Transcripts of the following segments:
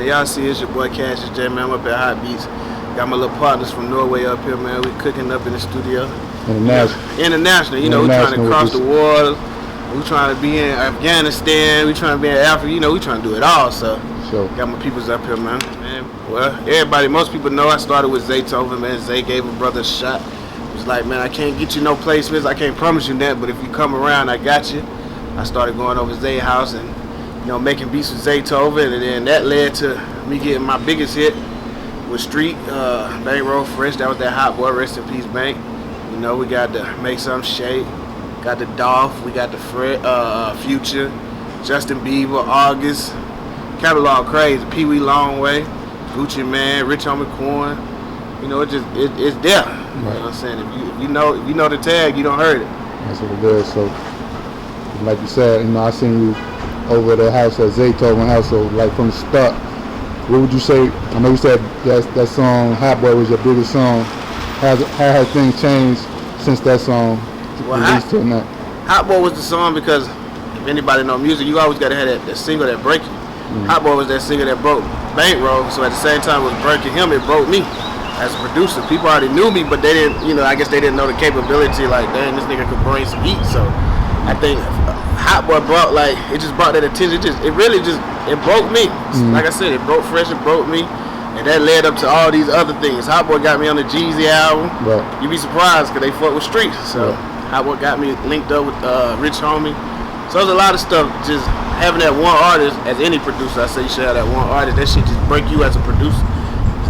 Y'all see it's your boy Cassius J, man. I'm up at Hot Beats. Got my little partners from Norway up here, man. We cooking up in the studio. International. You know, we trying to cross the water. We trying to be in Afghanistan. We trying to be in Africa. You know, we trying to do it all. So, got my peoples up here, man. Well, most people know I started with Zaytoven, man. Zay gave a brother a shot. It was like, man, I can't get you no placements. I can't promise you that, but if you come around, I got you. I started going over Zay's house and, you know, making beats with Zaytoven, and then that led to me getting my biggest hit with Street, Bankroll Fresh. That was that hot boy, rest in peace, Bank. You know, we got the Make Some Shake, got the Dolph, we got the Future, Justin Bieber, August, catalog crazy, Pee Wee Longway, Gucci Man, Rich Homie Quan. You know, it's there. Right. You know what I'm saying? If you know the tag, you don't hurt it. That's what it is. So, like you said, you know, I seen you over the house at Zaytoven house. So, like from the start, what would you say? I know you said that song Hot Boy was your biggest song. How has things changed since that song released till now? Hot Boy was the song because if anybody know music, you always gotta have that single that break you. Mm-hmm. Hot Boy was that single that broke Bankroll. So at the same time it was breaking him, it broke me as a producer. People already knew me, but they didn't, you know, I guess they didn't know the capability. Like, dang, this nigga could bring some heat. So I think Hot Boy brought, like, it just brought that attention. It broke me. Mm-hmm. Like I said, it broke Fresh, it broke me, and that led up to all these other things. Hot Boy got me on the Jeezy album. Right. You'd be surprised because they fuck with Street. So Hot Boy got me linked up with Rich Homie. So there's a lot of stuff. Just having that one artist, as any producer, I say you should have that one artist. That shit just break you as a producer.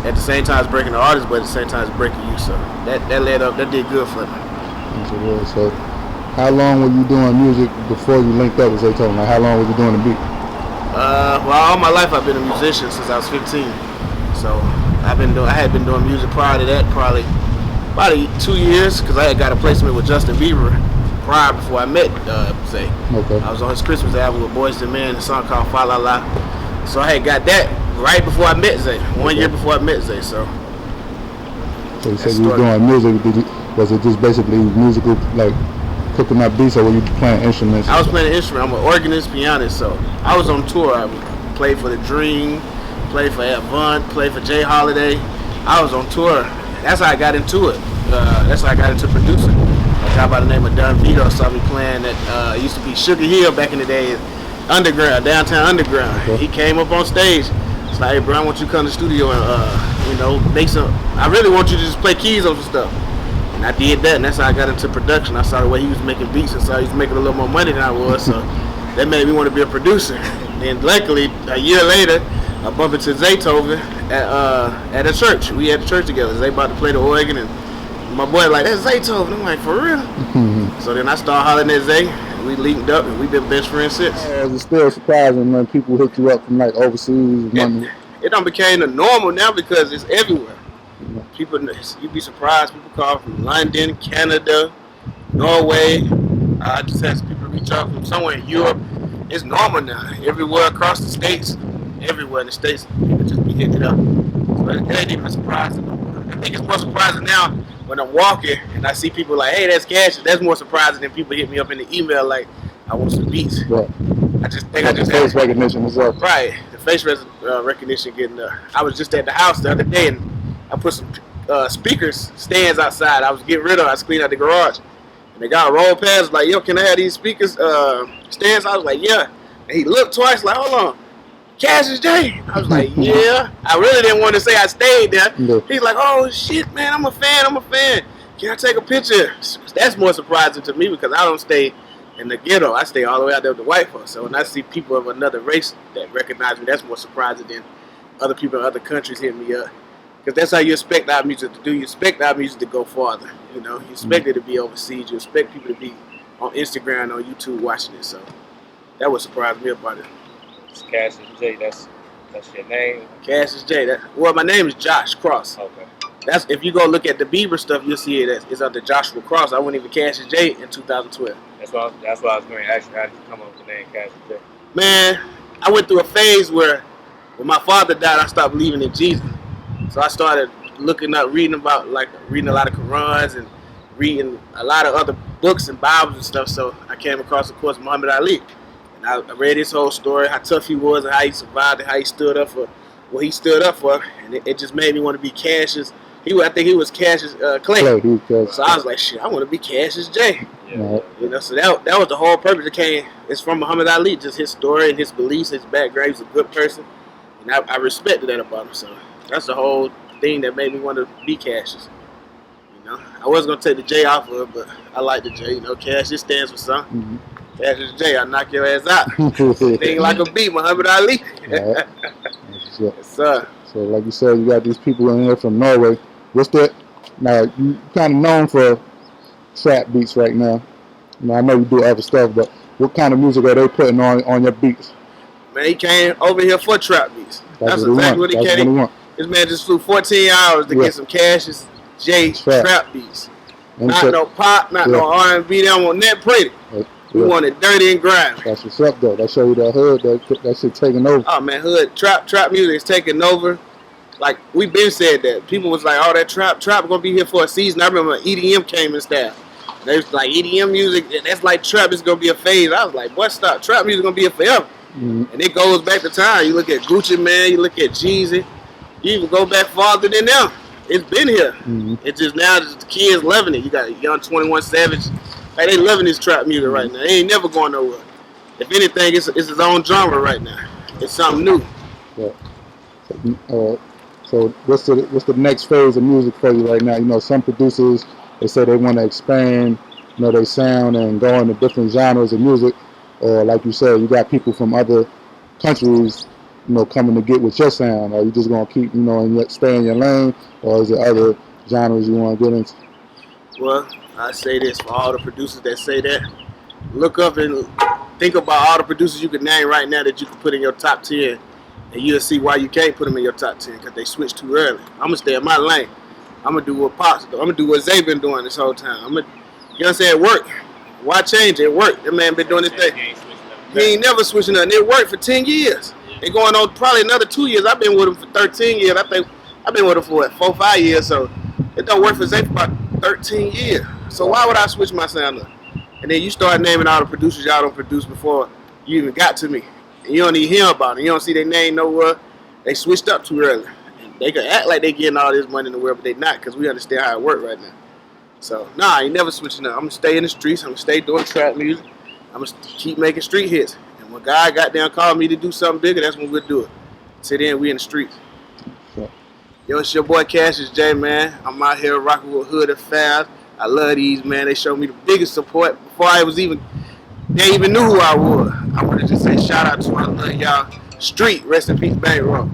At the same time, it's breaking the artist, but at the same time, it's breaking you. So that led up. That did good for me. So how long were you doing music before you linked up with Zaytoven? Like, how long were you doing the beat? Well, all my life I've been a musician since I was 15. So I had been doing music prior to that, probably about 2 years, because I had got a placement with Justin Bieber prior before I met Zay. Okay. I was on his Christmas album with Boyz II Men, a song called Fa La La. So I had got that right before I met Zay, 1 year before I met Zay. So you said you were doing music. Was it just basically musical, like cooking up beats, or were you playing instruments? I was playing an instrument. I'm an organist, pianist. So I was on tour. I played for The Dream, played for Avant, played for Jay Holiday. I was on tour. That's how I got into it. That's how I got into producing. A guy by the name of Don Vito saw me playing at used to be Sugar Hill back in the day, Underground, downtown Underground. Okay. He came up on stage. It's like, hey, bro, I want you to come to the studio and you know, make some. I really want you to just play keys on some stuff. And I did that, and that's how I got into production. I saw the way he was making beats, and saw he was making a little more money than I was, so that made me want to be a producer. And luckily, a year later, I bumped into Zaytoven at a church. We had a church together. Zay about to play the organ, and my boy like, that's Zaytoven. I'm like, for real? Mm-hmm. So then I started hollering at Zay, and we linked up, and we've been best friends since. It's still surprising when people hook you up from like overseas. It done became the normal now because it's everywhere. People, you'd be surprised. People call from London, Canada, Norway. I just had some people reach out from somewhere in Europe. It's normal now. Everywhere across the states, everywhere in the states, people just be hitting it up. So it ain't even surprising. I think it's more surprising now when I'm walking and I see people like, hey, that's Cassius. That's more surprising than people hit me up in the email like, I want some beats. Right. I just think the face recognition was up. Right. The face recognition getting I was just at the house the other day and I put some speakers stands outside. I was getting rid of. I was cleaning out the garage, and the guy rolled past was like, "Yo, can I have these speakers stands?" I was like, "Yeah." And he looked twice, like, "Hold on, Cassius J." I was like, "Yeah." I really didn't want to say I stayed there. No. He's like, "Oh shit, man, I'm a fan. Can I take a picture?" That's more surprising to me because I don't stay in the ghetto. I stay all the way out there with the white folks. So when I see people of another race that recognize me, that's more surprising than other people in other countries hitting me up. Because that's how you expect our music to do. You expect our music to go farther. You know, you expect it to be overseas. You expect people to be on Instagram, on YouTube watching it. So that would surprise me about it. It's Cassius J. That's your name. Cassius J. Well, my name is Josh Cross. Okay. That's if you go look at the Bieber stuff, you'll see it. It's under Joshua Cross. I wasn't even Cassius J in 2012. That's why I was going to ask you, how did you come up with the name Cassius J? Man, I went through a phase where when my father died, I stopped believing in Jesus. So I started looking up, reading a lot of Qurans and reading a lot of other books and Bibles and stuff. So I came across, of course, Muhammad Ali. And I read his whole story, how tough he was and how he survived and how he stood up for what he stood up for, and it just made me want to be Cassius. I think he was Cassius Clay. So I was like, shit, I want to be Cassius J. Yeah. You know, so that was the whole purpose. It's from Muhammad Ali, just his story and his beliefs, his background. He's a good person, and I respected that about him. So that's the whole thing that made me want to be Cassius. You know, I was gonna take the J off of it, but I like the J. You know, Cassius stands for something. Mm-hmm. Cassius J, I knock your ass out. Thing like a beat, Muhammad Ali. Right. Yes, sir. So, like you said, you got these people in here from Norway. What's that? Now, you kind of known for trap beats right now. You know, I know you do other stuff, but what kind of music are they putting on your beats? Man, he came over here for trap beats. That's exactly what he came. This man just flew 14 hours to get some Cassius J trap beats. Not no pop, not no R&B. They don't want that pretty. We want it dirty and grimy. That's what's up, though. That show you that hood, that shit taking over. Oh, man, hood, trap music is taking over. Like, we been said that. People was like, oh, that trap going to be here for a season. I remember when EDM came and stuff. They was like, EDM music, that's like trap is going to be a phase. I was like, what, stop. Trap music going to be here forever. Mm-hmm. And it goes back to time. You look at Gucci Mane, you look at Jeezy. You even go back farther than them. It's been here. Mm-hmm. It's just now the kids loving it. You got Young 21 Savage. Like, they loving this trap music right now. They ain't never going nowhere. If anything, it's his own genre right now. It's something new. Yeah. So what's the next phase of music for you right now? You know, some producers, they say they want to expand, you know, their sound and go into different genres of music. Or like you said, you got people from other countries, you know, coming to get with your sound. Are you just gonna keep, you know, and stay in your lane, or is there other genres you want to get into? Well, I say this for all the producers that say that. Look up and think about all the producers you can name right now that you can put in your top 10. And you'll see why you can't put them in your top 10, because they switched too early. I'm going to stay in my lane. I'm going to do what Pops do. I'm going to do what Zay been doing this whole time. You know what I'm saying? It worked. Why change it? It worked. That man been doing this thing. He ain't never switching nothing. It worked for 10 years. And going on probably another 2 years. I've been with him for 13 years. I think I've been with him for, what, 4 or 5 years. So it don't work for Zay for about 13 years. So why would I switch my sound up? And then you start naming all the producers y'all don't produce before you even got to me. You don't even hear about it. You don't see their name nowhere. They switched up too early. And they can act like they getting all this money in the world, but they not, because we understand how it works right now. So, nah, I ain't never switching up. I'm going to stay in the streets. I'm going to stay doing trap music. I'm going to keep making street hits. And when God got down called me to do something bigger, that's when we'll do it. Till then, we in the streets. Sure. Yo, it's your boy Cassius J, man. I'm out here rocking with Hood and Fast. I love these, man. They showed me the biggest support before they even knew who I was. I want to just say shout out to my love y'all. Street, rest in peace, Bankroll.